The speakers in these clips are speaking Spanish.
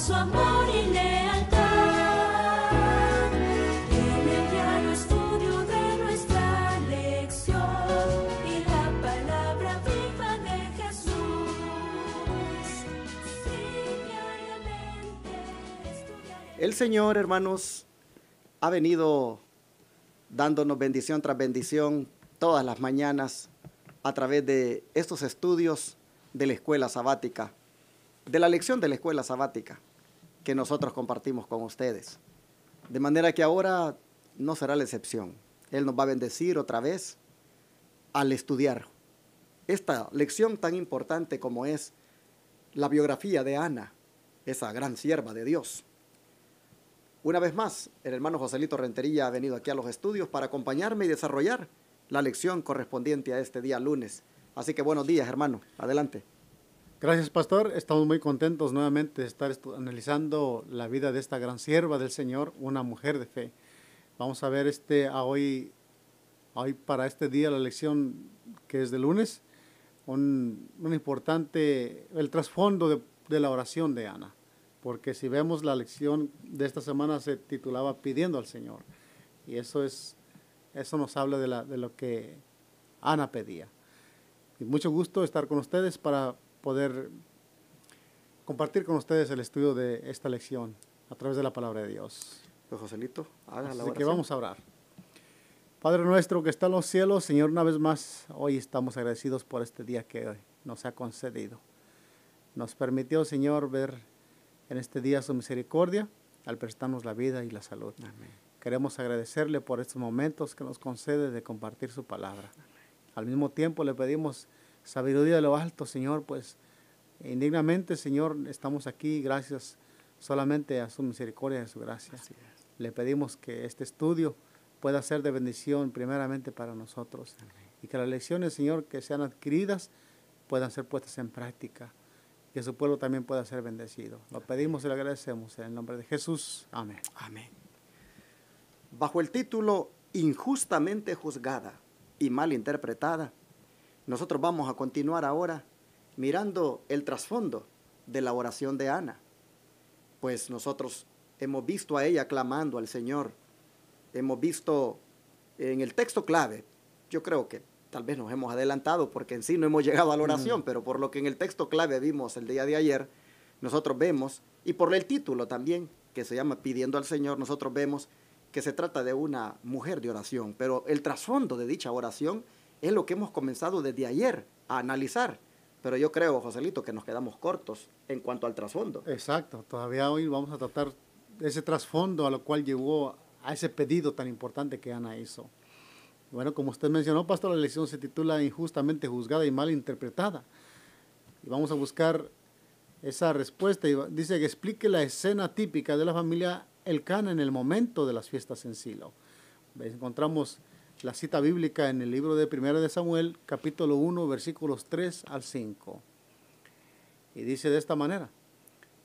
su amor y lealtad. En el diario estudio de nuestra lección y la palabra viva de Jesús. Sí, diariamente estudiaré. El Señor, hermanos, ha venido dándonos bendición tras bendición todas las mañanas a través de estos estudios de la escuela sabática, de la lección de la escuela sabática que nosotros compartimos con ustedes. De manera que ahora no será la excepción. Él nos va a bendecir otra vez al estudiar esta lección tan importante como es la biografía de Ana, esa gran sierva de Dios. Una vez más, el hermano Joselito Rentería ha venido aquí a los estudios para acompañarme y desarrollar la lección correspondiente a este día lunes. Así que buenos días, hermano. Adelante. Gracias, pastor. Estamos muy contentos nuevamente de estar analizando la vida de esta gran sierva del Señor, una mujer de fe. Vamos a ver hoy para este día la lección que es de lunes, un importante, el trasfondo de la oración de Ana. Porque si vemos la lección de esta semana se titulaba Pidiendo al Señor. Y eso nos habla de lo que Ana pedía. Y mucho gusto estar con ustedes para poder compartir con ustedes el estudio de esta lección a través de la palabra de Dios. Pues Joselito, haga la Así oración. que vamos a orar. Padre nuestro que está en los cielos, Señor, una vez más, hoy estamos agradecidos por este día que hoy nos ha concedido. Nos permitió, Señor, ver en este día su misericordia al prestarnos la vida y la salud. Amén. Queremos agradecerle por estos momentos que nos concede de compartir su palabra. Amén. Al mismo tiempo le pedimos sabiduría de lo alto, Señor, pues indignamente, Señor, estamos aquí gracias solamente a su misericordia y a su gracia. Le pedimos que este estudio pueda ser de bendición primeramente para nosotros. Amén. Y que las lecciones, Señor, que sean adquiridas puedan ser puestas en práctica. Que su pueblo también pueda ser bendecido. Lo pedimos y lo agradecemos en el nombre de Jesús. Amén. Amén. Bajo el título Injustamente juzgada y mal interpretada, nosotros vamos a continuar ahora mirando el trasfondo de la oración de Ana. Pues nosotros hemos visto a ella clamando al Señor. Hemos visto en el texto clave, yo creo que tal vez nos hemos adelantado porque en sí no hemos llegado a la oración, pero por lo que en el texto clave vimos el día de ayer, nosotros vemos, y por el título también, que se llama Pidiendo al Señor, nosotros vemos que se trata de una mujer de oración, pero el trasfondo de dicha oración es lo que hemos comenzado desde ayer a analizar. Pero yo creo, Joselito, que nos quedamos cortos en cuanto al trasfondo. Exacto, todavía hoy vamos a tratar ese trasfondo a lo cual llevó a ese pedido tan importante que Ana hizo. Bueno, como usted mencionó, pastor, la lección se titula Injustamente juzgada y mal interpretada. Y vamos a buscar esa respuesta. Y dice que explique la escena típica de la familia Elcana en el momento de las fiestas en Silo. Encontramos la cita bíblica en el libro de 1 de Samuel, capítulo 1, versículos 3 al 5. Y dice de esta manera: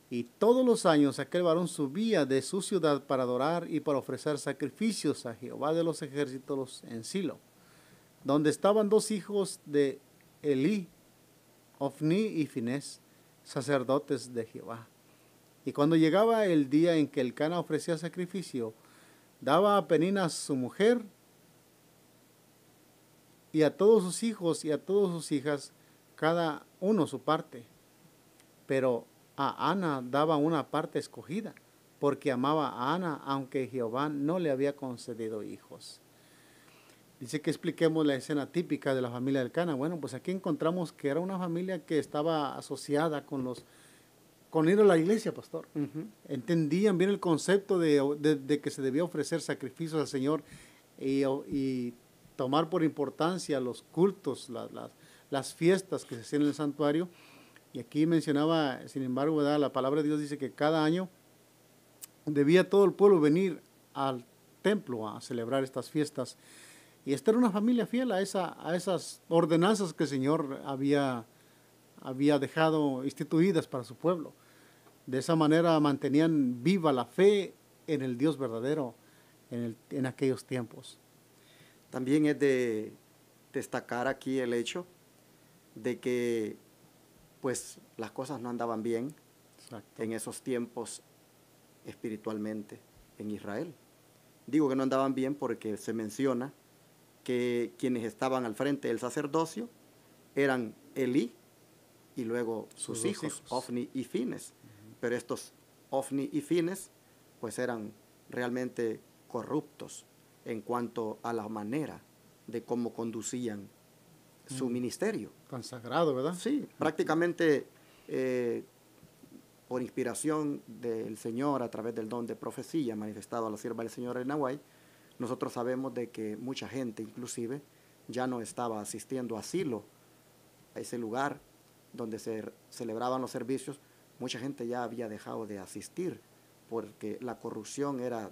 Y todos los años aquel varón subía de su ciudad para adorar y para ofrecer sacrificios a Jehová de los ejércitos en Silo, donde estaban dos hijos de Elí, Ofni y Finés, sacerdotes de Jehová. Y cuando llegaba el día en que Elcana ofrecía sacrificio, daba a Penina su mujer y a todos sus hijos y a todas sus hijas, cada uno su parte. Pero a Ana daba una parte escogida, porque amaba a Ana, aunque Jehová no le había concedido hijos. Dice que expliquemos la escena típica de la familia del Elcana. Bueno, pues aquí encontramos que era una familia que estaba asociada con ir a la iglesia, pastor. Entendían bien el concepto de que se debía ofrecer sacrificios al Señor y tomar por importancia los cultos, las fiestas que se hacían en el santuario. Y aquí mencionaba, sin embargo, ¿verdad?, la palabra de Dios dice que cada año debía todo el pueblo venir al templo a celebrar estas fiestas. Y esta era una familia fiel a esas ordenanzas que el Señor había dejado instituidas para su pueblo. De esa manera mantenían viva la fe en el Dios verdadero en aquellos tiempos. También es de destacar aquí el hecho de que pues las cosas no andaban bien Exacto. en esos tiempos espiritualmente en Israel. Digo que no andaban bien porque se menciona que quienes estaban al frente del sacerdocio eran Elí y luego Sus sus dos hijos, hijos. Ofni y Fines. Pero estos Ofni y Fines pues eran realmente corruptos en cuanto a la manera de cómo conducían su ministerio. Tan sagrado, ¿verdad? Sí, prácticamente por inspiración del Señor a través del don de profecía manifestado a la sierva del Señor en Nahuay, nosotros sabemos de que mucha gente inclusive ya no estaba asistiendo a Silo, a ese lugar donde se celebraban los servicios. Mucha gente ya había dejado de asistir porque la corrupción era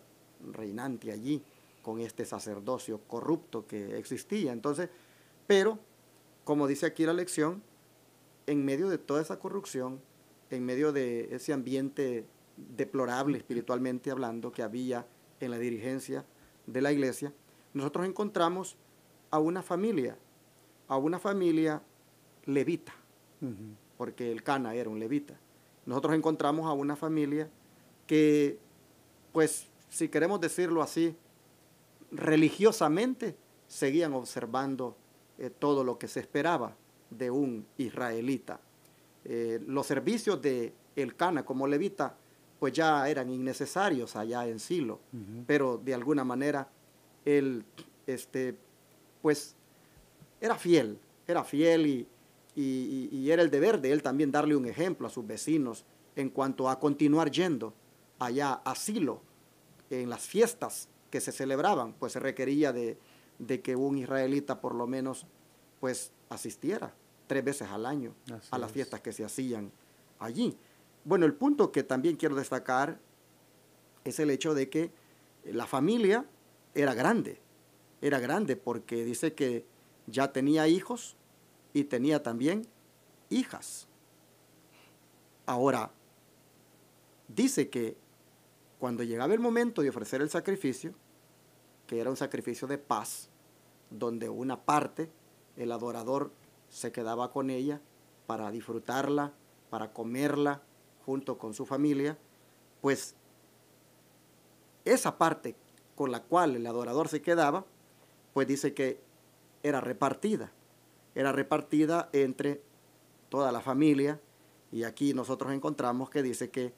reinante allí con este sacerdocio corrupto que existía. Entonces, pero, como dice aquí la lección, en medio de toda esa corrupción, en medio de ese ambiente deplorable espiritualmente hablando que había en la dirigencia de la iglesia, nosotros encontramos a una familia levita, porque el Cana era un levita. Nosotros encontramos a una familia que, pues, si queremos decirlo así, religiosamente seguían observando todo lo que se esperaba de un israelita. Los servicios de el Cana como levita pues ya eran innecesarios allá en Silo, pero de alguna manera él pues era fiel y era el deber de él también darle un ejemplo a sus vecinos en cuanto a continuar yendo allá a Silo en las fiestas que se celebraban, pues se requería de que un israelita por lo menos pues asistiera 3 veces al año a las fiestas que se hacían allí. Bueno, el punto que también quiero destacar es el hecho de que la familia era grande porque dice que ya tenía hijos y tenía también hijas. Ahora, dice que cuando llegaba el momento de ofrecer el sacrificio, que era un sacrificio de paz, donde una parte, el adorador se quedaba con ella para disfrutarla, para comerla junto con su familia, pues esa parte con la cual el adorador se quedaba, pues dice que era repartida entre toda la familia, y aquí nosotros encontramos que dice que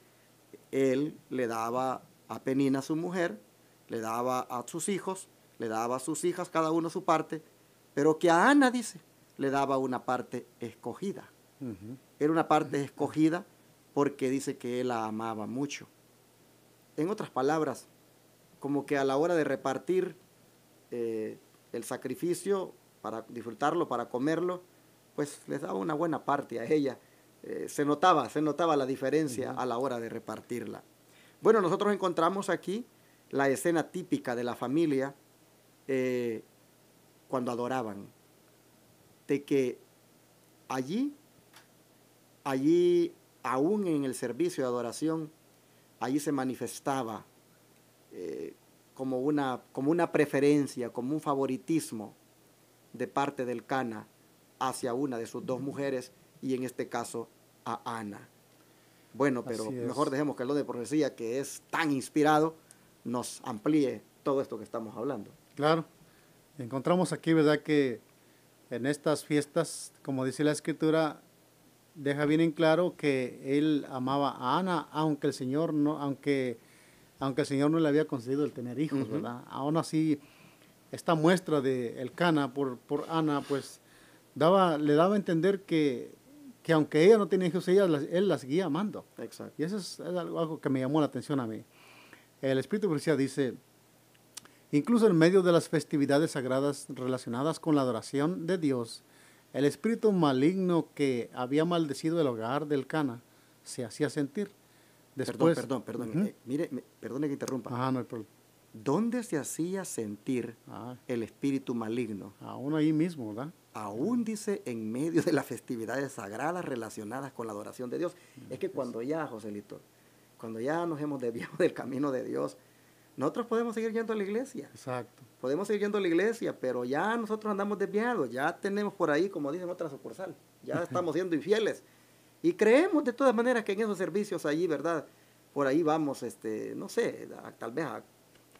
él le daba a Penina, su mujer, le daba a sus hijos, le daba a sus hijas, cada uno su parte, pero que a Ana, dice, le daba una parte escogida. Era una parte escogida porque dice que él la amaba mucho. En otras palabras, como que a la hora de repartir el sacrificio para disfrutarlo, para comerlo, pues les daba una buena parte a ella. Se notaba la diferencia a la hora de repartirla. Bueno, nosotros encontramos aquí la escena típica de la familia cuando adoraban, de que allí, aún en el servicio de adoración, allí se manifestaba como una preferencia, como un favoritismo de parte del Cana hacia una de sus 2 mujeres, y en este caso a Ana. Bueno, pero mejor dejemos que lo de profecía, que es tan inspirado, nos amplíe todo esto que estamos hablando. Claro. Encontramos aquí, ¿verdad?, que en estas fiestas, como dice la Escritura, deja bien en claro que él amaba a Ana, aunque el Señor no le había concedido el tener hijos, ¿verdad? Aún así, esta muestra de el Cana por Ana, pues le daba a entender que aunque ella no tenía hijos, él las seguía amando. Exacto. Y eso es algo que me llamó la atención a mí. El Espíritu de Profecía dice: incluso en medio de las festividades sagradas relacionadas con la adoración de Dios, el espíritu maligno que había maldecido el hogar del Cana se hacía sentir. Después, Perdón. Perdone que interrumpa. No hay problema. ¿Dónde se hacía sentir el espíritu maligno? Aún ahí mismo, ¿verdad? Aún, dice, en medio de las festividades sagradas relacionadas con la adoración de Dios. Es que cuando ya, Joselito, cuando ya nos hemos desviado del camino de Dios, nosotros podemos seguir yendo a la iglesia. Exacto. Podemos seguir yendo a la iglesia, pero ya nosotros andamos desviados, ya tenemos por ahí, como dicen, otra sucursal, ya estamos siendo infieles. Y creemos de todas maneras que en esos servicios allí, ¿verdad? Por ahí vamos, no sé, tal vez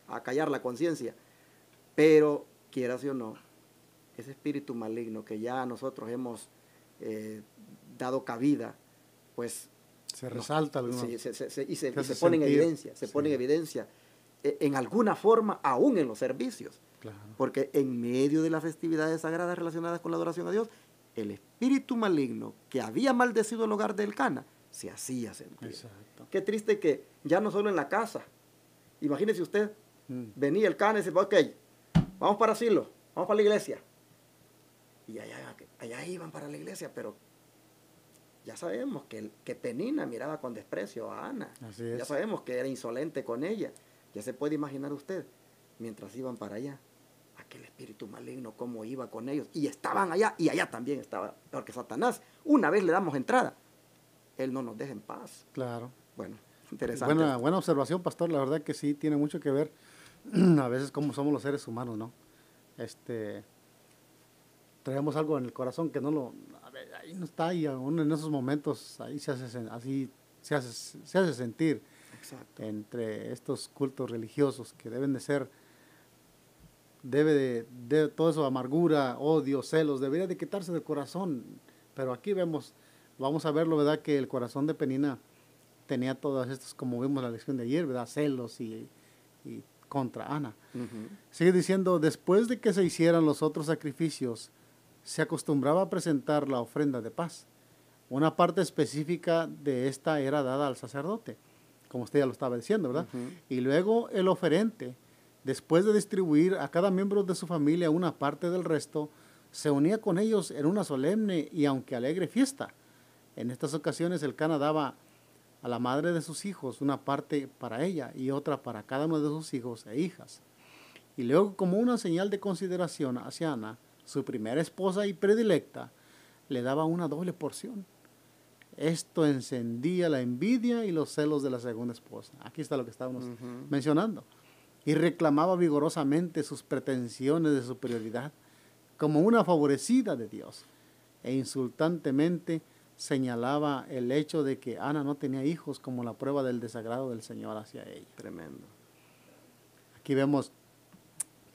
a callar la conciencia. Pero, quieras o no, ese espíritu maligno que ya nosotros hemos dado cabida, pues Se resalta algunos. y se hace pone en sentir. evidencia, se pone en Sí. evidencia en alguna forma, aún en los servicios. Claro. Porque en medio de las festividades sagradas relacionadas con la adoración a Dios, el espíritu maligno que había maldecido el hogar del Cana se hacía sentir. Exacto. Qué triste que ya no solo en la casa. Imagínese usted, venía el Cana y dice, ok, vamos para Silo, vamos para la iglesia. Y allá iban para la iglesia, pero ya sabemos que Penina miraba con desprecio a Ana. Así es. Ya sabemos que era insolente con ella. Ya se puede imaginar usted, mientras iban para allá, aquel espíritu maligno, cómo iba con ellos. Y estaban allá, y allá también estaba. Porque Satanás, una vez le damos entrada, él no nos deja en paz. Claro. Bueno, interesante. Buena observación, pastor. La verdad que sí, tiene mucho que ver a veces cómo somos los seres humanos, ¿no? Traemos algo en el corazón que no lo... A ver, ahí no está, y aún en esos momentos ahí se hace sentir. Exacto. Entre estos cultos religiosos que deben de ser, de todo eso, amargura, odio, celos, debería de quitarse del corazón. Pero aquí vamos a verlo, ¿verdad? Que el corazón de Penina tenía todos estos, como vimos en la lección de ayer, ¿verdad? Celos y contra Ana. Sigue diciendo, después de que se hicieran los otros sacrificios, se acostumbraba a presentar la ofrenda de paz. Una parte específica de esta era dada al sacerdote, como usted ya lo estaba diciendo, ¿verdad? Y luego el oferente, después de distribuir a cada miembro de su familia una parte del resto, se unía con ellos en una solemne y aunque alegre fiesta. En estas ocasiones el Cana daba a la madre de sus hijos una parte para ella y otra para cada uno de sus hijos e hijas. Y luego, como una señal de consideración hacia Ana, su primera esposa y predilecta, le daba una doble porción. Esto encendía la envidia y los celos de la segunda esposa. Aquí está lo que estábamos mencionando. Y reclamaba vigorosamente sus pretensiones de superioridad como una favorecida de Dios. E insultantemente señalaba el hecho de que Ana no tenía hijos como la prueba del desagrado del Señor hacia ella. Tremendo. Aquí vemos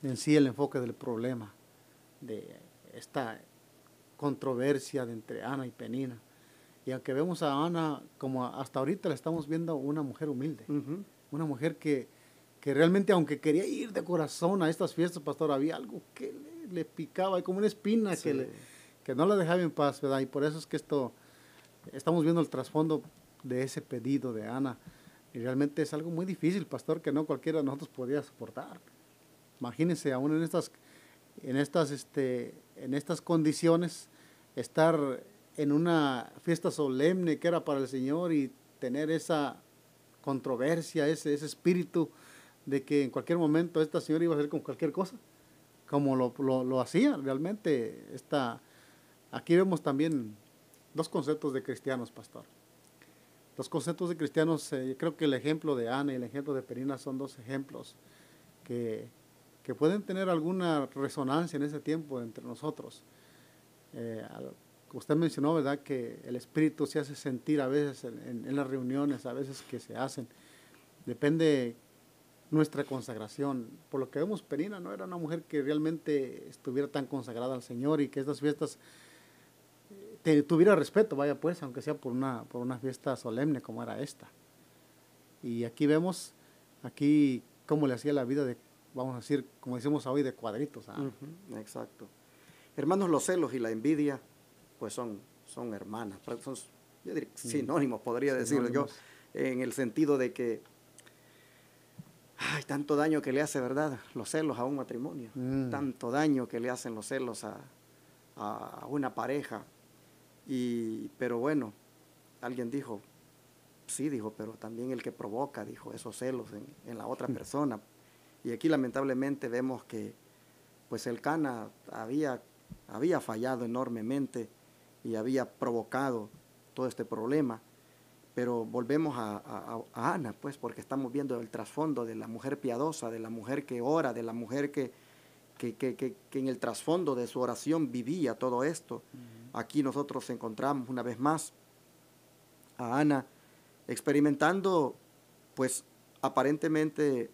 en sí el enfoque del problema, de esta controversia entre Ana y Penina. Y aunque vemos a Ana como hasta ahorita la estamos viendo una mujer humilde, una mujer que realmente, aunque quería ir de corazón a estas fiestas, pastor, había algo que le picaba, como una espina Sí. que no la dejaba en paz, ¿verdad? Y por eso es que estamos viendo el trasfondo de ese pedido de Ana. Y realmente es algo muy difícil, pastor, que no cualquiera de nosotros podría soportar. Imagínense, aún en estas condiciones, estar en una fiesta solemne que era para el Señor y tener esa controversia, ese espíritu de que en cualquier momento esta señora iba a hacer con cualquier cosa, como lo hacía realmente. Aquí vemos también dos conceptos de cristianos, pastor. Los conceptos de cristianos, creo que el ejemplo de Ana y el ejemplo de Penina son dos ejemplos que pueden tener alguna resonancia en ese tiempo entre nosotros. Usted mencionó, ¿verdad?, que el Espíritu se hace sentir a veces en las reuniones, a veces que se hacen. Depende nuestra consagración. Por lo que vemos, Penina no era una mujer que realmente estuviera tan consagrada al Señor y que estas fiestas tuviera respeto, vaya pues, aunque sea por una fiesta solemne como era esta. Y aquí vemos, cómo le hacía la vida vamos a decir, como decimos hoy, de cuadritos. Exacto. Hermanos, los celos y la envidia, pues son hermanas, son, yo diría, sinónimos, podría decirlo yo, en el sentido de que hay tanto daño que le hace, ¿verdad?, los celos a un matrimonio, tanto daño que le hacen los celos a una pareja. Pero bueno, alguien dijo, pero también el que provoca, dijo, esos celos en la otra persona. Y aquí lamentablemente vemos que pues el Cana había fallado enormemente y había provocado todo este problema. Pero volvemos a Ana, pues, porque estamos viendo el trasfondo de la mujer piadosa, de la mujer que ora, de la mujer que en el trasfondo de su oración vivía todo esto. Aquí nosotros encontramos una vez más a Ana, experimentando, pues, aparentemente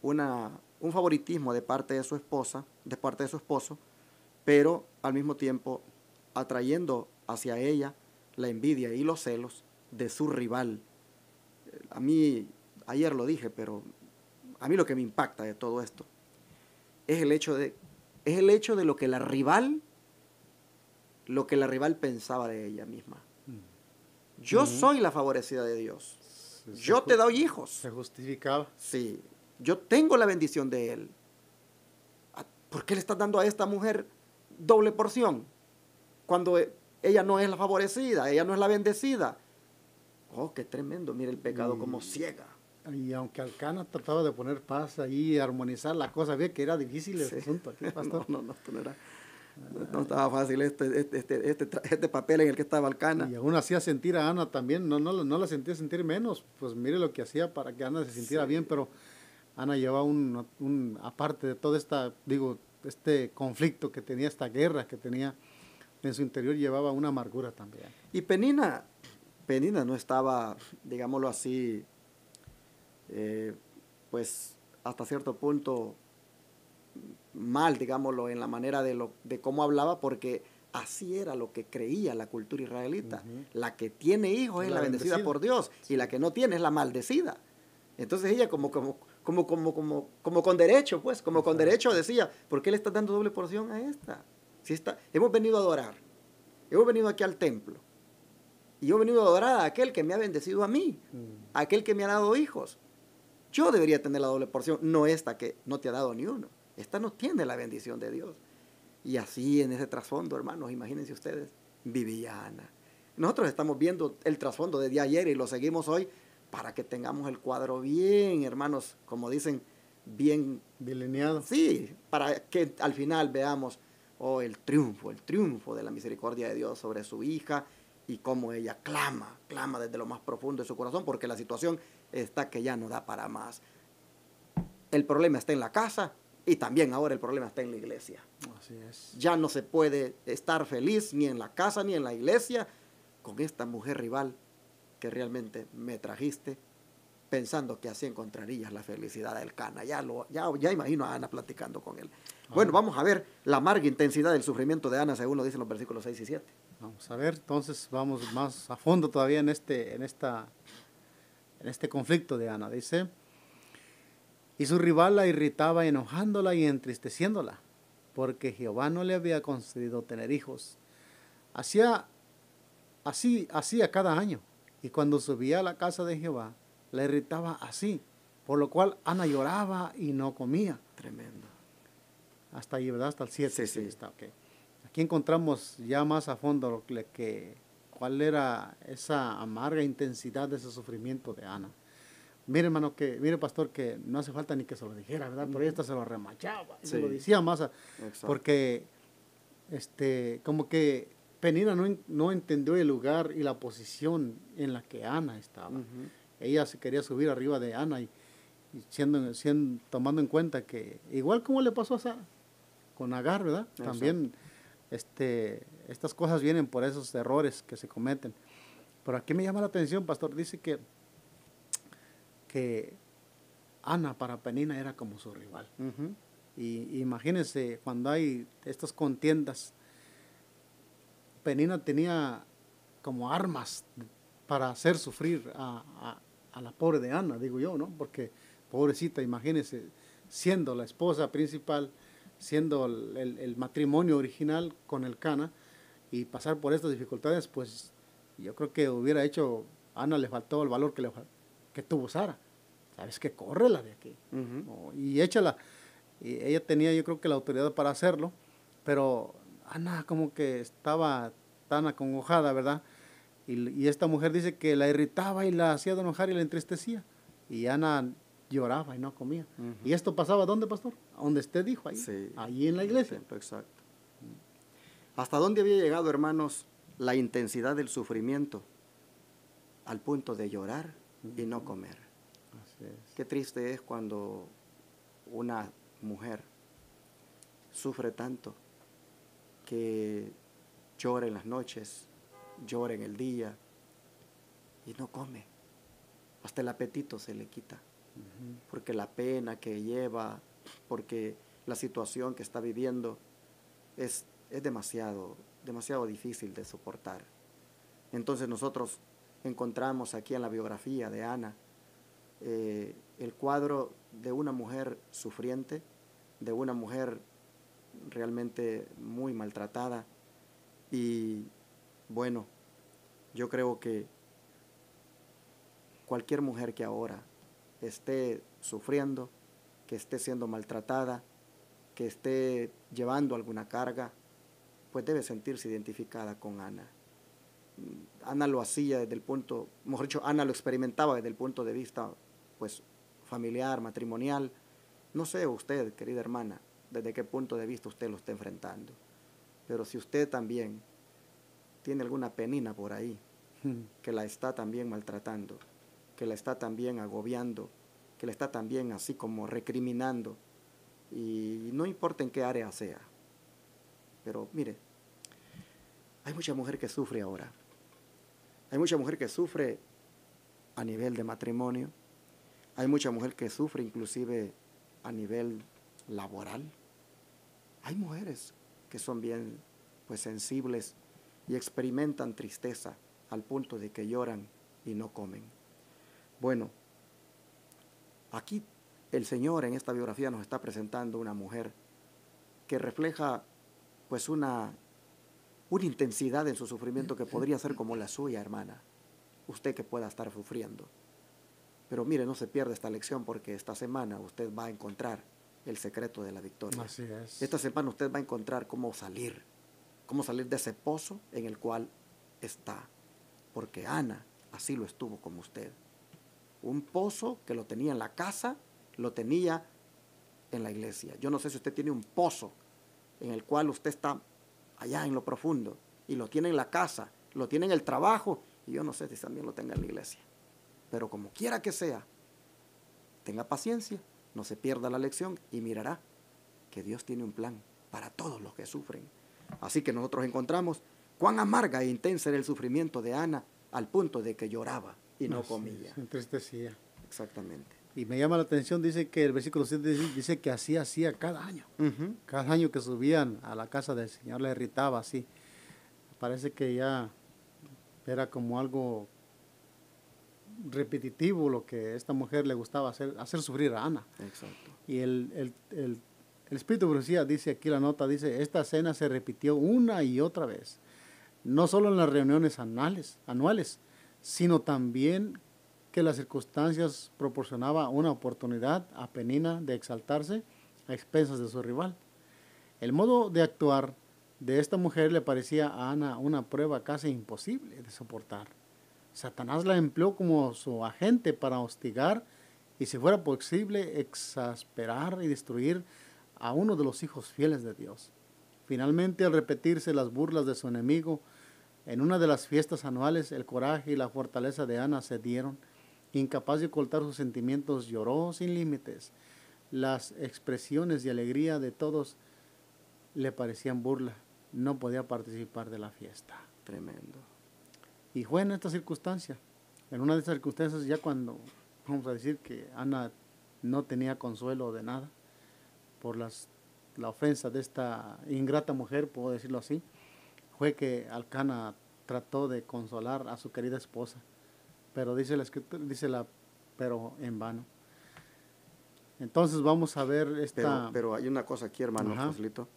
un favoritismo de parte de su esposa, de parte de su esposo, pero al mismo tiempo atrayendo hacia ella la envidia y los celos de su rival. A mí, ayer lo dije, pero a mí lo que me impacta de todo esto es el hecho de lo que la rival pensaba de ella misma. Yo soy la favorecida de Dios. Yo te doy hijos. Se justificaba. Sí, yo tengo la bendición de Él. ¿Por qué le estás dando a esta mujer doble porción? Cuando ella no es la favorecida, ella no es la bendecida. Oh, qué tremendo, mire el pecado como ciega. Y aunque Alcana trataba de poner paz ahí, armonizar la cosa, había que era difícil el asunto aquí, pastor. No, esto no era. No estaba fácil este papel en el que estaba Alcana. Y aún hacía sentir a Ana también, no la sentía sentir menos. Pues mire lo que hacía para que Ana se sintiera bien, pero Ana llevaba aparte de todo este conflicto que tenía, esta guerra que tenía en su interior, llevaba una amargura también. Y Penina no estaba, digámoslo así, pues hasta cierto punto mal, digámoslo, en la manera de cómo hablaba, porque así era lo que creía la cultura israelita. La que tiene hijos es la bendecida por Dios, y la que no tiene es la maldecida. Entonces ella como con derecho, pues, con derecho decía, ¿por qué le estás dando doble porción a esta? Hemos venido a adorar, hemos venido aquí al templo, y yo he venido a adorar a aquel que me ha bendecido a mí, a aquel que me ha dado hijos. Yo debería tener la doble porción, no esta que no te ha dado ni uno. Esta no tiene la bendición de Dios. Y así en ese trasfondo, hermanos, imagínense ustedes, vivía Ana. Nosotros estamos viendo el trasfondo de día ayer y lo seguimos hoy para que tengamos el cuadro bien, hermanos, como dicen, bien delineado. Sí, para que al final veamos el triunfo de la misericordia de Dios sobre su hija y cómo ella clama desde lo más profundo de su corazón, porque la situación está que ya no da para más. El problema está en la casa y también ahora el problema está en la iglesia. Así es. Ya no se puede estar feliz ni en la casa ni en la iglesia con esta mujer rival que realmente me trajiste, pensando que así encontrarías la felicidad del Cana. Ya imagino a Ana platicando con él. Bueno, vamos a ver la amarga intensidad del sufrimiento de Ana, según lo dicen los versículos 6 y 7. Vamos a ver, entonces vamos más a fondo todavía en este conflicto de Ana. Dice, y su rival la irritaba enojándola y entristeciéndola, porque Jehová no le había concedido tener hijos. Hacía cada año, y cuando subía a la casa de Jehová, la irritaba así, por lo cual Ana lloraba y no comía. Tremendo. Hasta ahí, ¿verdad? Hasta el 7. Sí. Está, okay. Aquí encontramos ya más a fondo cuál era esa amarga intensidad de ese sufrimiento de Ana. Mire, hermano, mire, pastor, que no hace falta ni que se lo dijera, ¿verdad? Pero ella se lo remachaba, se lo decía más, porque como que Penina no entendió el lugar y la posición en la que Ana estaba. Ella se quería subir arriba de Ana y tomando en cuenta que, igual como le pasó a Sara, con Agar, ¿verdad? Exacto. También estas cosas vienen por esos errores que se cometen. Pero aquí me llama la atención, pastor, dice que Ana para Penina era como su rival. Y imagínense, cuando hay estas contiendas, Penina tenía como armas para hacer sufrir a la pobre de Ana, digo yo, ¿no? Porque, pobrecita, imagínense, siendo la esposa principal, siendo el matrimonio original con el Cana, y pasar por estas dificultades, pues yo creo que hubiera hecho, a Ana le faltó el valor que tuvo Sara. ¿Sabes qué? Córrela de aquí. Y échala. Y ella tenía, yo creo que la autoridad para hacerlo, pero Ana como que estaba tan acongojada, ¿verdad? Y esta mujer dice que la irritaba y la hacía de enojar y la entristecía. Y Ana lloraba y no comía. ¿Y esto pasaba dónde, pastor? Donde usted dijo, ahí. Sí, ahí en la iglesia. Exacto. ¿Hasta dónde había llegado, hermanos, la intensidad del sufrimiento? Al punto de llorar y no comer. Así es. Qué triste es cuando una mujer sufre tanto que llora en las noches, llora en el día, y no come. Hasta el apetito se le quita. Porque la pena que lleva, porque la situación que está viviendo es demasiado difícil de soportar. Entonces nosotros encontramos aquí en la biografía de Ana el cuadro de una mujer sufriente, de una mujer realmente muy maltratada. Y bueno, yo creo que cualquier mujer que ahora esté sufriendo, que esté siendo maltratada, que esté llevando alguna carga, pues debe sentirse identificada con Ana. Ana lo hacía desde el punto, mejor dicho, Ana lo experimentaba desde el punto de vista, pues, familiar, matrimonial. No sé usted, querida hermana, desde qué punto de vista usted lo está enfrentando. Pero si usted también tiene alguna penina por ahí, que la está también maltratando, que la está también agobiando, que la está también así como recriminando, y no importa en qué área sea. Pero mire, hay mucha mujer que sufre ahora. Hay mucha mujer que sufre a nivel de matrimonio. Hay mucha mujer que sufre inclusive a nivel laboral. Hay mujeres que son bien, pues, sensibles y experimentan tristeza al punto de que lloran y no comen. Bueno, aquí el Señor en esta biografía nos está presentando una mujer que refleja, pues, una intensidad en su sufrimiento que podría ser como la suya, hermana. Usted que pueda estar sufriendo. Pero mire, no se pierda esta lección, porque esta semana usted va a encontrar el secreto de la victoria. Así es. Esta semana usted va a encontrar cómo salir de ese pozo en el cual está. Porque Ana así lo estuvo como usted. Un pozo que lo tenía en la casa, lo tenía en la iglesia. Yo no sé si usted tiene un pozo en el cual usted está allá en lo profundo, y lo tiene en la casa, lo tiene en el trabajo, y yo no sé si también lo tenga en la iglesia. Pero como quiera que sea, tenga paciencia, no se pierda la lección y mirará que Dios tiene un plan para todos los que sufren. Así que nosotros encontramos cuán amarga e intensa era el sufrimiento de Ana, al punto de que lloraba y no comía. Se entristecía. Exactamente. Y me llama la atención, dice que el versículo 7 dice que así hacía cada año. Cada año que subían a la casa del Señor le irritaba así. Parece que ya era como algo repetitivo lo que esta mujer le gustaba hacer sufrir a Ana. Exacto. Y el Espíritu de Profecía, dice aquí la nota, dice, esta escena se repitió una y otra vez. No solo en las reuniones anuales, sino también que las circunstancias proporcionaban una oportunidad a Penina de exaltarse a expensas de su rival. El modo de actuar de esta mujer le parecía a Ana una prueba casi imposible de soportar. Satanás la empleó como su agente para hostigar y, si fuera posible, exasperar y destruir a uno de los hijos fieles de Dios. Finalmente, al repetirse las burlas de su enemigo, en una de las fiestas anuales, el coraje y la fortaleza de Ana cedieron. Incapaz de ocultar sus sentimientos, lloró sin límites. Las expresiones de alegría de todos le parecían burla. No podía participar de la fiesta. Tremendo. Y fue en esta circunstancia, en una de estas circunstancias, ya cuando, vamos a decir que Ana no tenía consuelo de nada por la ofensa de esta ingrata mujer, puedo decirlo así, fue que Alcana trató de consolar a su querida esposa. Pero dice la escritura, pero en vano. Entonces vamos a ver esta... Pero hay una cosa aquí, hermano Ajá. Joslito,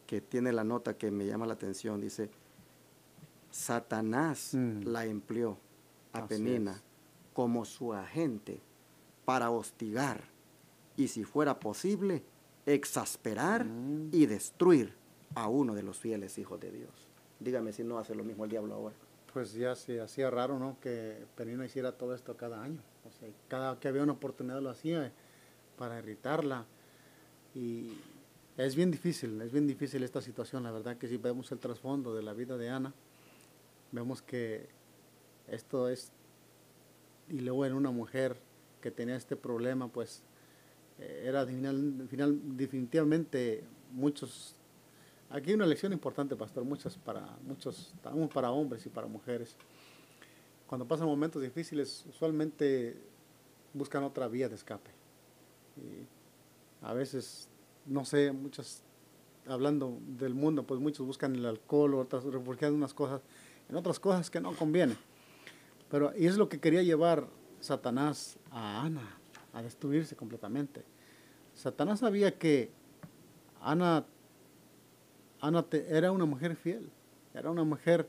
que tiene la nota que me llama la atención. Dice, Satanás la empleó a Así Penina es. como su agente para hostigar y, si fuera posible, exasperar y destruir a uno de los fieles hijos de Dios. Dígame si no hace lo mismo el diablo ahora. Pues ya se hacía raro, ¿no?, que Penina hiciera todo esto cada año. O sea, cada que había una oportunidad lo hacía para irritarla. Y es bien difícil esta situación. La verdad que si vemos el trasfondo de la vida de Ana, vemos que esto es, y luego en una mujer que tenía este problema, pues era definitivamente muchos. Aquí hay una lección importante, pastor, muchos para hombres y para mujeres. cuando pasan momentos difíciles, usualmente buscan otra vía de escape. Y a veces, no sé, hablando del mundo, pues muchos buscan el alcohol, otros refugian en otras cosas que no convienen. Pero, y es lo que quería llevar Satanás a Ana, a destruirse completamente. Satanás sabía que Ana era una mujer fiel, era una mujer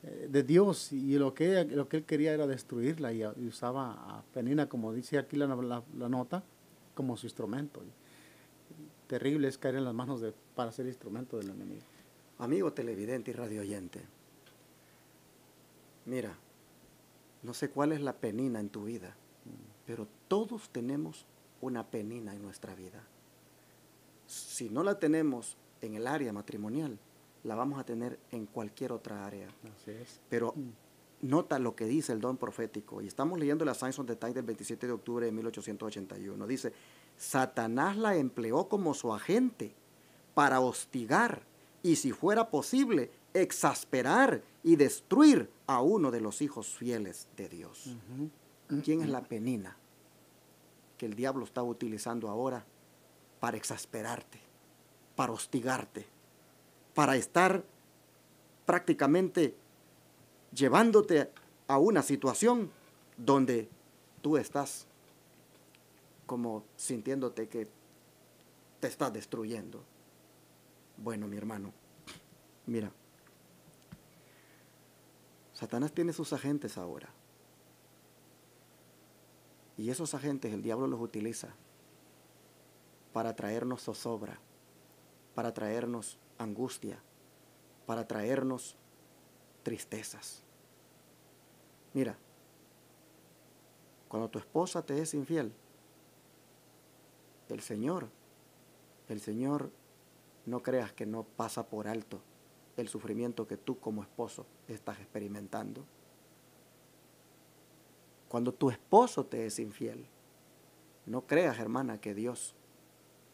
de Dios, y lo que él quería era destruirla, y usaba a Penina, como dice aquí la nota, como su instrumento. Y terrible es caer en las manos para ser instrumento del enemigo. Amigo televidente y radio oyente, mira, no sé cuál es la penina en tu vida, pero todos tenemos una penina en nuestra vida. Si no la tenemos en el área matrimonial, la vamos a tener en cualquier otra área. Así es. Pero nota lo que dice el don profético, y estamos leyendo la Signs of the Times del 27 de octubre de 1881. Dice, Satanás la empleó como su agente para hostigar y, si fuera posible, exasperar y destruir a uno de los hijos fieles de Dios. ¿Quién es la penina que el diablo está utilizando ahora para exasperarte, para hostigarte, para estar prácticamente llevándote a una situación donde tú estás como sintiéndote que te estás destruyendo? Bueno, mi hermano, mira, Satanás tiene sus agentes ahora. Y esos agentes el diablo los utiliza para traernos zozobra, para traernos angustia, para traernos tristezas. Mira, cuando tu esposa te es infiel, el Señor, no creas que no pasa por alto el sufrimiento que tú como esposo estás experimentando. Cuando tu esposo te es infiel, no creas, hermana, que Dios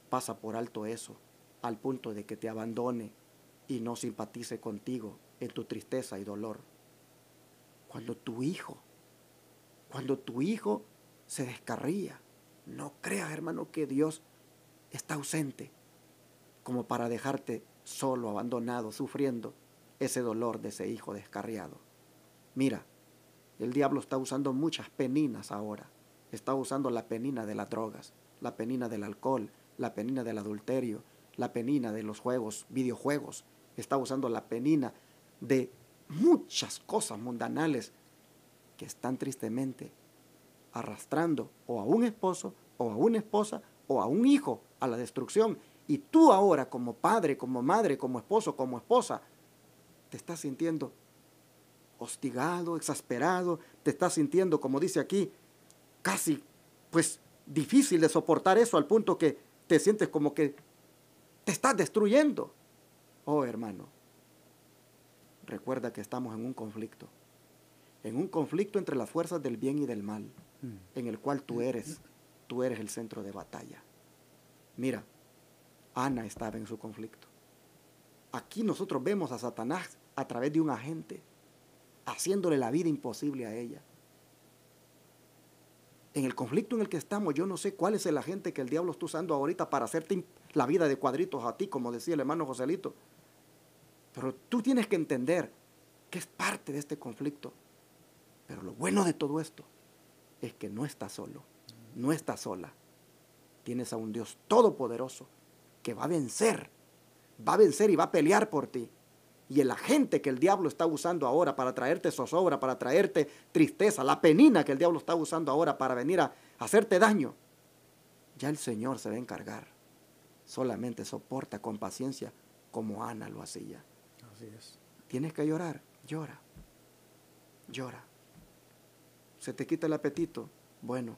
pasa por alto eso al punto de que te abandone y no simpatice contigo en tu tristeza y dolor. Cuando tu hijo se descarría, no creas, hermano, que Dios está ausente como para dejarte solo, abandonado, sufriendo ese dolor de ese hijo descarriado. Mira, el diablo está usando muchas peninas ahora. Está usando la penina de las drogas, la penina del alcohol, la penina del adulterio, la penina de los juegos, videojuegos. Está usando la penina de muchas cosas mundanales que están tristemente arrastrando o a un esposo, o a una esposa, o a un hijo a la destrucción. Y tú ahora, como padre, como madre, como esposo, como esposa, te estás sintiendo hostigado, exasperado, te estás sintiendo, como dice aquí, casi pues difícil de soportar eso, al punto que te sientes como que te estás destruyendo. Oh, hermano, recuerda que estamos en un conflicto entre las fuerzas del bien y del mal, en el cual tú eres el centro de batalla. Mira, Ana estaba en su conflicto. Aquí nosotros vemos a Satanás a través de un agente, haciéndole la vida imposible a ella. En el conflicto en el que estamos, yo no sé cuál es el agente que el diablo está usando ahorita para hacerte la vida de cuadritos a ti, como decía el hermano Joselito. Pero tú tienes que entender que es parte de este conflicto. Pero lo bueno de todo esto es que no estás solo, no estás sola. Tienes a un Dios todopoderoso que va a vencer y va a pelear por ti. Y el agente que el diablo está usando ahora para traerte zozobra, para traerte tristeza, la penina que el diablo está usando ahora para venir a hacerte daño, ya el Señor se va a encargar. Solamente soporta con paciencia como Ana lo hacía. Así es. Tienes que llorar, llora. Se te quita el apetito, bueno,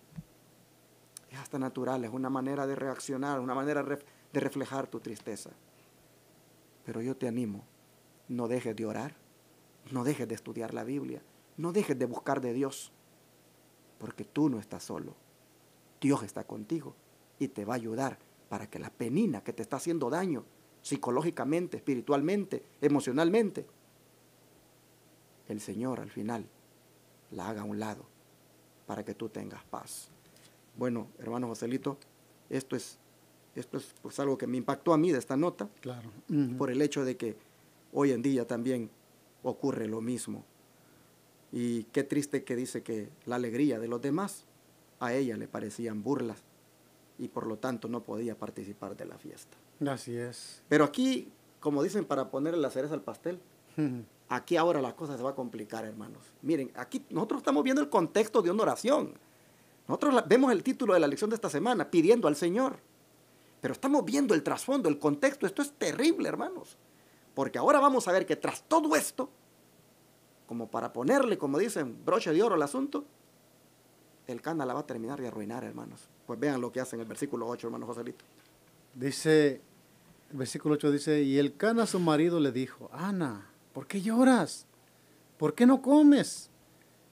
es hasta natural, es una manera de reaccionar, una manera de reflejar tu tristeza. Pero yo te animo, no dejes de orar, no dejes de estudiar la Biblia, no dejes de buscar de Dios, porque tú no estás solo. Dios está contigo y te va a ayudar para que la penina que te está haciendo daño psicológicamente, espiritualmente, emocionalmente, el Señor al final la haga a un lado para que tú tengas paz. Bueno, hermano Joselito, esto es pues algo que me impactó a mí de esta nota, Claro. por el hecho de que hoy en día también ocurre lo mismo. Y qué triste que dice que la alegría de los demás a ella le parecían burlas y por lo tanto no podía participar de la fiesta. Así es. Pero aquí, como dicen, para ponerle la cereza al pastel, aquí ahora la cosa se va a complicar, hermanos. Miren, aquí nosotros estamos viendo el contexto de una oración. Nosotros vemos el título de la lección de esta semana, pidiendo al Señor. Pero estamos viendo el trasfondo, el contexto. Esto es terrible, hermanos. Porque ahora vamos a ver que tras todo esto, como para ponerle, como dicen, broche de oro al asunto, el Cana la va a terminar de arruinar, hermanos. Pues vean lo que hace en el versículo 8, hermano Joselito. Dice, el versículo 8 dice, y el Cana su marido le dijo, Ana, ¿por qué lloras? ¿Por qué no comes?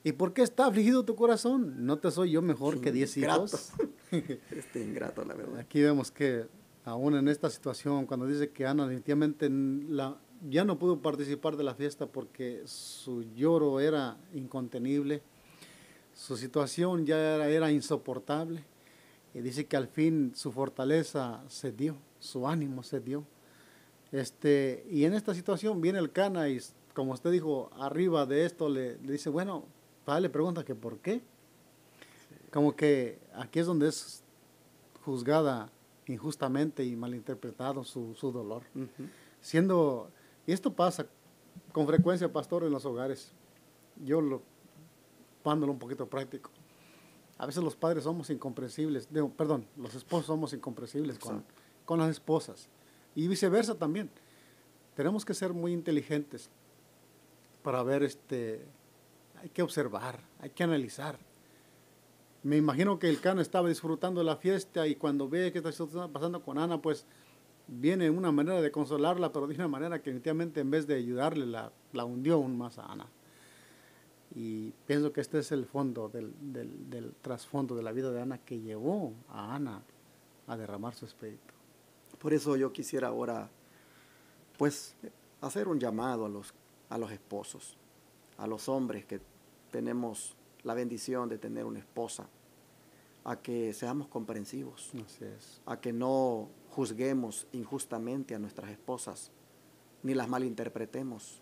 ¿Y por qué está afligido tu corazón? ¿No te soy yo mejor que 10 hijos? Ingrato, la verdad. Aquí vemos que aún en esta situación, cuando dice que Ana definitivamente ya no pudo participar de la fiesta porque su lloro era incontenible, su situación ya era insoportable, y dice que al fin su fortaleza se dio, su ánimo se dio. Y en esta situación viene el Cana y, como usted dijo, arriba de esto le dice, bueno, le pregunta que por qué. Como que aquí es donde es juzgada injustamente y malinterpretado su dolor. Y esto pasa con frecuencia, pastor, en los hogares. Dándolo un poquito práctico. A veces los padres somos incomprensibles, los esposos somos incomprensibles con las esposas. Y viceversa también. Tenemos que ser muy inteligentes para ver, hay que observar, hay que analizar. Me imagino que el Cana estaba disfrutando de la fiesta y cuando ve que está pasando con Ana, pues viene una manera de consolarla, pero de una manera que definitivamente en vez de ayudarle, la hundió aún más a Ana. Y pienso que este es el fondo del trasfondo de la vida de Ana que llevó a Ana a derramar su espíritu. Por eso yo quisiera ahora, pues, hacer un llamado a los esposos, a los hombres que tenemos la bendición de tener una esposa, a que seamos comprensivos, Así es. a que no juzguemos injustamente a nuestras esposas, ni las malinterpretemos.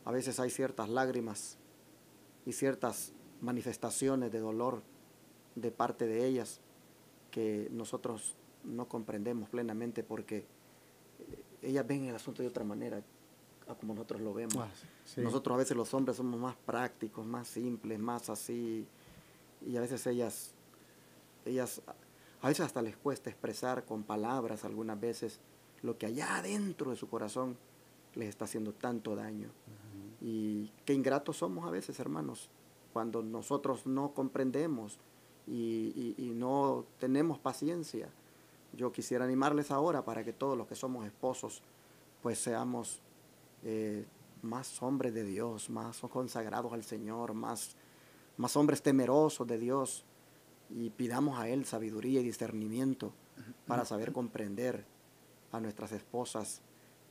A veces hay ciertas lágrimas y ciertas manifestaciones de dolor de parte de ellas que nosotros no comprendemos plenamente porque ellas ven el asunto de otra manera a como nosotros lo vemos. Sí. Nosotros a veces los hombres somos más prácticos, más simples, más así, y a veces ellas a veces hasta les cuesta expresar con palabras algunas veces lo que allá adentro de su corazón les está haciendo tanto daño. Y qué ingratos somos a veces, hermanos, cuando nosotros no comprendemos y no tenemos paciencia. Yo quisiera animarles ahora para que todos los que somos esposos, pues seamos más hombres de Dios, más consagrados al Señor, más hombres temerosos de Dios, y pidamos a Él sabiduría y discernimiento para saber comprender a nuestras esposas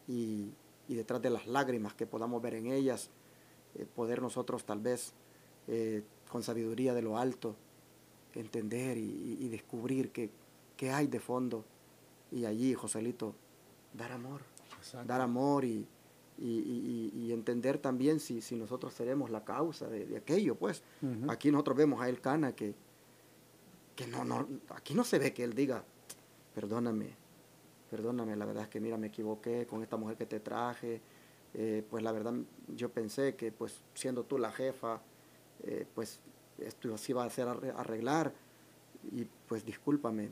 y detrás de las lágrimas que podamos ver en ellas, poder nosotros tal vez con sabiduría de lo alto entender y descubrir qué hay de fondo, y allí, Joselito, dar amor. Exacto. Dar amor y entender también si nosotros seremos la causa de aquello, pues. Aquí nosotros vemos a el Cana que no, aquí no se ve que él diga, perdóname, la verdad es que mira, me equivoqué con esta mujer que te traje, pues la verdad yo pensé que pues siendo tú la jefa, pues esto así va a ser arreglar, y pues discúlpame,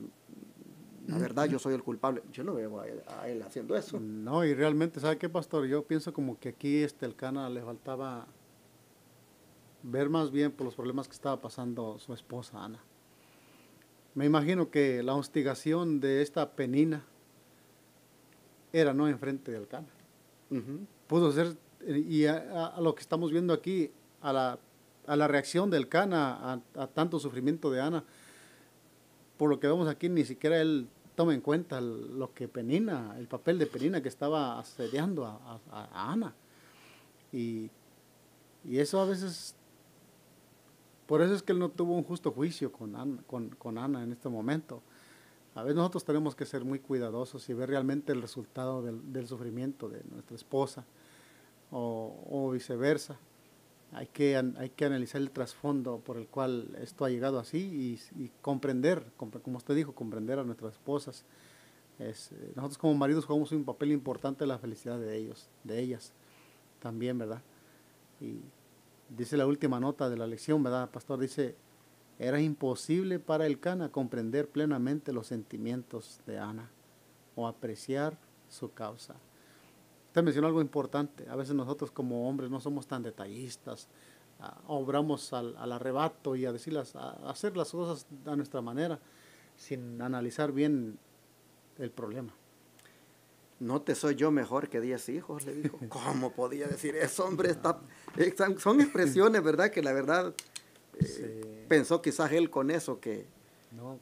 la verdad yo soy el culpable. Yo no veo a él haciendo eso. No, y realmente, ¿sabe qué, pastor? Yo pienso como que aquí el Cana le faltaba ver más bien por los problemas que estaba pasando su esposa Ana. Me imagino que la hostigación de esta Penina era no enfrente del Cana. Pudo ser, y a lo que estamos viendo aquí, a la reacción del Cana a tanto sufrimiento de Ana, por lo que vemos aquí, ni siquiera él toma en cuenta lo que Penina, el papel de Penina que estaba asediando a Ana. Y eso a veces Por eso es que él no tuvo un justo juicio con Ana en este momento. A veces nosotros tenemos que ser muy cuidadosos y ver realmente el resultado del sufrimiento de nuestra esposa o viceversa. Hay que analizar el trasfondo por el cual esto ha llegado así y comprender, como usted dijo, comprender a nuestras esposas. Nosotros como maridos jugamos un papel importante en la felicidad de ellas también, ¿verdad? Y dice la última nota de la lección, ¿verdad, pastor? Dice, era imposible para Elcana comprender plenamente los sentimientos de Ana o apreciar su causa. Usted mencionó algo importante. A veces nosotros como hombres no somos tan detallistas. Obramos al arrebato y a hacer las cosas a nuestra manera sin analizar bien el problema. No te soy yo mejor que 10 hijos, le dijo. ¿Cómo podía decir eso, hombre? Son expresiones, ¿verdad? Que la verdad Sí. pensó quizás él con eso que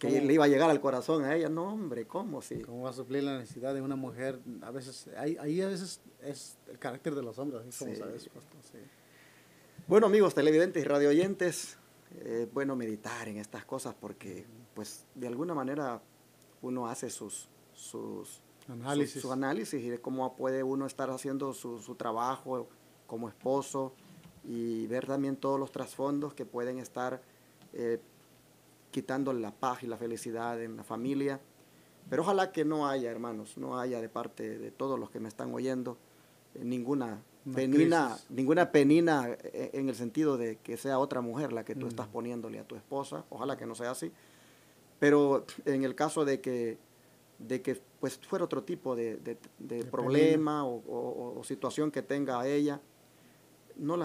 le iba a llegar al corazón a ella. No, hombre, ¿cómo? Sí. ¿Cómo va a suplir la necesidad de una mujer? A veces, ahí a veces es el carácter de los hombres, así como Sí. sabes, pastor. Sí. Bueno, amigos televidentes y radioyentes, es bueno meditar en estas cosas porque, pues, de alguna manera uno hace sus análisis y de cómo puede uno estar haciendo su trabajo como esposo y ver también todos los trasfondos que pueden estar quitando la paz y la felicidad en la familia. Pero ojalá que no haya, hermanos, no haya de parte de todos los que me están oyendo ninguna penina en el sentido de que sea otra mujer la que tú estás poniéndole a tu esposa. Ojalá que no sea así. Pero en el caso de que pues fuera otro tipo de problema o situación que tenga ella, no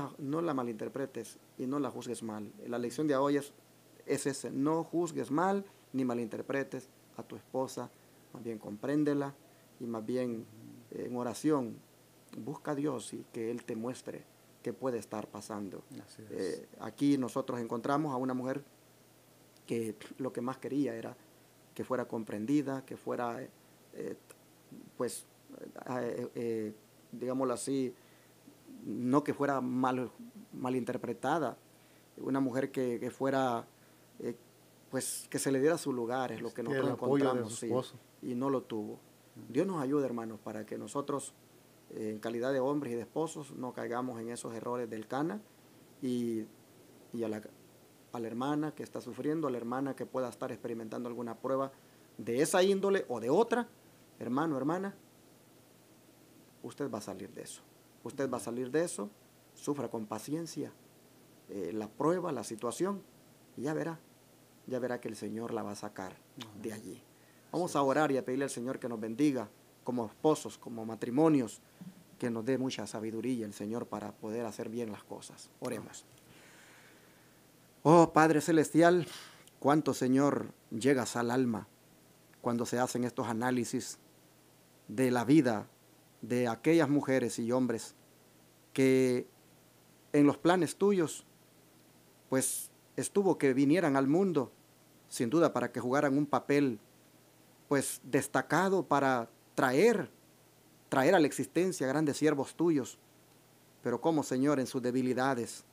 la malinterpretes y no la juzgues mal. La lección de hoy es ese, no juzgues mal ni malinterpretes a tu esposa, más bien compréndela y más bien en oración busca a Dios y que Él te muestre qué puede estar pasando. Aquí nosotros encontramos a una mujer que lo que más quería era que fuera comprendida, que fuera, digámoslo así, no que fuera malinterpretada, una mujer que fuera, pues que se le diera su lugar, es lo que nosotros encontramos, sí, y no lo tuvo. Dios nos ayude, hermanos, para que nosotros, en calidad de hombres y de esposos, no caigamos en esos errores del Cana y a la hermana que está sufriendo, a la hermana que pueda estar experimentando alguna prueba de esa índole o de otra, hermano, hermana, usted va a salir de eso. Usted va a salir de eso, sufra con paciencia la prueba, la situación, y ya verá que el Señor la va a sacar de allí. Vamos a orar y a pedirle al Señor que nos bendiga como esposos, como matrimonios, que nos dé mucha sabiduría el Señor para poder hacer bien las cosas. Oremos. Oh Padre Celestial, cuánto, Señor, llegas al alma cuando se hacen estos análisis de la vida de aquellas mujeres y hombres que en los planes tuyos, pues estuvo que vinieran al mundo, sin duda para que jugaran un papel, pues destacado para traer a la existencia grandes siervos tuyos, pero como, Señor, en sus debilidades,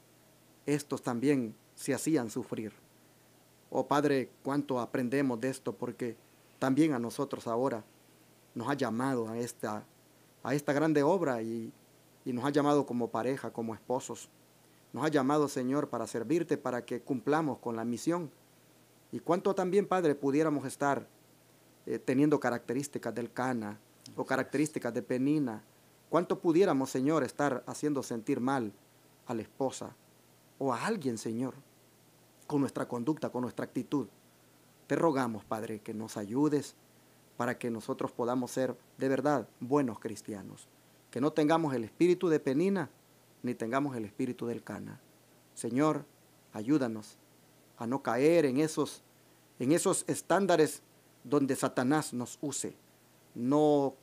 estos también se hacían sufrir. Oh Padre, cuánto aprendemos de esto, porque también a nosotros ahora nos ha llamado a esta grande obra y nos ha llamado como pareja, como esposos. Nos ha llamado, Señor, para servirte, para que cumplamos con la misión. Y cuánto también, Padre, pudiéramos estar teniendo características del Cana o características de Penina. Cuánto pudiéramos, Señor, estar haciendo sentir mal a la esposa o a alguien, Señor, con nuestra conducta, con nuestra actitud. Te rogamos, Padre, que nos ayudes para que nosotros podamos ser de verdad buenos cristianos. Que no tengamos el espíritu de Penina ni tengamos el espíritu del Cana. Señor, ayúdanos a no caer en esos estándares donde Satanás nos use. No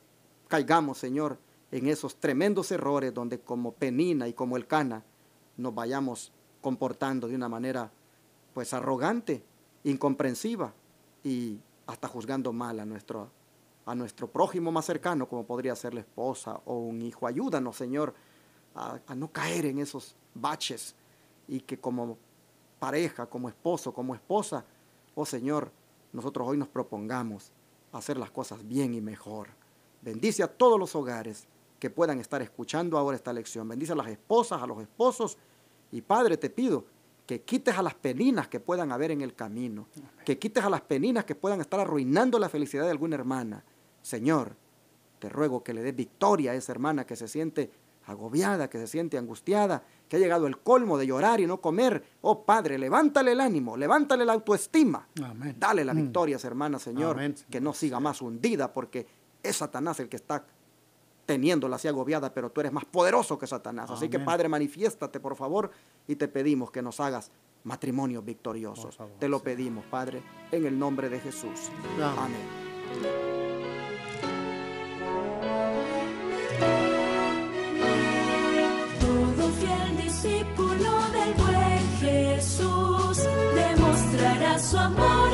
caigamos, Señor, en esos tremendos errores donde como Penina y como el Cana nos vayamos comportando de una manera pues arrogante, incomprensiva y hasta juzgando mal a nuestro prójimo más cercano, como podría ser la esposa o un hijo. Ayúdanos, Señor, a no caer en esos baches y que como pareja, como esposo, como esposa. Oh Señor, nosotros hoy nos propongamos hacer las cosas bien y mejor. Bendice a todos los hogares que puedan estar escuchando ahora esta lección. Bendice a las esposas, a los esposos. Y Padre, te pido que quites a las peninas que puedan haber en el camino. Amén. Que quites a las peninas que puedan estar arruinando la felicidad de alguna hermana. Señor, te ruego que le des victoria a esa hermana que se siente agobiada, que se siente angustiada, que ha llegado el colmo de llorar y no comer. Oh Padre, levántale el ánimo, levántale la autoestima. Amén. Dale la victoria a esa hermana, Señor. Amén. Que no siga más hundida, porque es Satanás el que está teniéndola así agobiada, pero tú eres más poderoso que Satanás. Amén. Así que, Padre, manifiéstate, por favor, y te pedimos que nos hagas matrimonios victoriosos. Favor, te lo pedimos, Padre, en el nombre de Jesús. Amén. Discípulo del buen Jesús demostrará su amor.